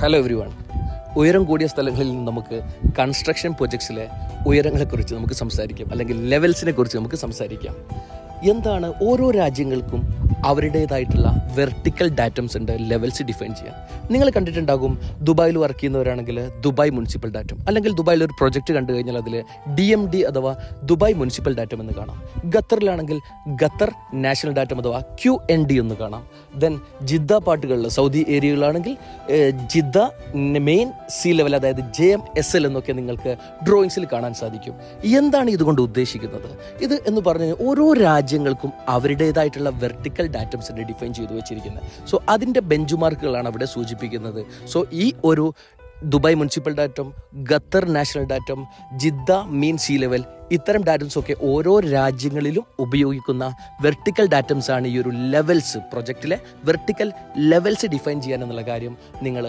Hello every one. ഉയരം കൂടിയ സ്ഥലങ്ങളിൽ നിന്ന് നമുക്ക് കൺസ്ട്രക്ഷൻ പ്രൊജക്ട്സിലെ ഉയരങ്ങളെക്കുറിച്ച് നമുക്ക് സംസാരിക്കാം, അല്ലെങ്കിൽ ലെവൽസിനെ കുറിച്ച് നമുക്ക് സംസാരിക്കാം. എന്താണ് ഓരോ രാജ്യങ്ങൾക്കും അവരുടേതായിട്ടുള്ള വെർട്ടിക്കൽ ഡാറ്റംസ് ഉണ്ട്, ലെവൽസ് ഡിഫൈൻ ചെയ്യാൻ. നിങ്ങൾ കണ്ടിട്ടുണ്ടാകും, ദുബായിൽ വർക്ക് ചെയ്യുന്നവരാണെങ്കിൽ ദുബായ് മുനിസിപ്പൽ ഡാറ്റം, അല്ലെങ്കിൽ ദുബായിൽ ഒരു പ്രൊജക്റ്റ് കണ്ടു കഴിഞ്ഞാൽ അതിൽ DMD അഥവാ ദുബായ് മുനിസിപ്പൽ ഡാറ്റം എന്ന് കാണാം. ഖത്തറിലാണെങ്കിൽ ഖത്തർ നാഷണൽ ഡാറ്റം അഥവാ QND എന്ന് കാണാം. ദെൻ ജിദ്ദ പാട്ടുകളിൽ സൗദി ഏരിയകളാണെങ്കിൽ ജിദ്ദ മെയിൻ സീ ലെവൽ, അതായത് JMSL എന്നൊക്കെ നിങ്ങൾക്ക് ഡ്രോയിങ്സിൽ കാണാൻ സാധിക്കും. എന്താണ് ഇതുകൊണ്ട് ഉദ്ദേശിക്കുന്നത്? ഇത് എന്ന് പറഞ്ഞു ഓരോ രാജ്യങ്ങൾക്കും അവരുടേതായിട്ടുള്ള വെർട്ടിക്കൽ ഡാറ്റംസിനെ ഡിഫൈൻ ചെയ്തു വെച്ചിരിക്കുന്നത്. സോ അതിൻ്റെ ബെഞ്ച് മാർക്കുകളാണ് അവിടെ സൂചിപ്പിക്കുന്നത്. സോ ഈ ഒരു Dubai municipal datum, Qatar national datum, Jeddah mean sea level, ഇത്തരം ഡാറ്റംസൊക്കെ ഓരോ രാജ്യങ്ങളിലും ഉപയോഗിക്കുന്ന വെർട്ടിക്കൽ ഡാറ്റംസ് ആണ് ഈ ഒരു ലെവൽസ്, പ്രൊജക്റ്റിലെ വെർട്ടിക്കൽ ലെവൽസ് ഡിഫൈൻ ചെയ്യാൻ എന്നുള്ള കാര്യം നിങ്ങൾ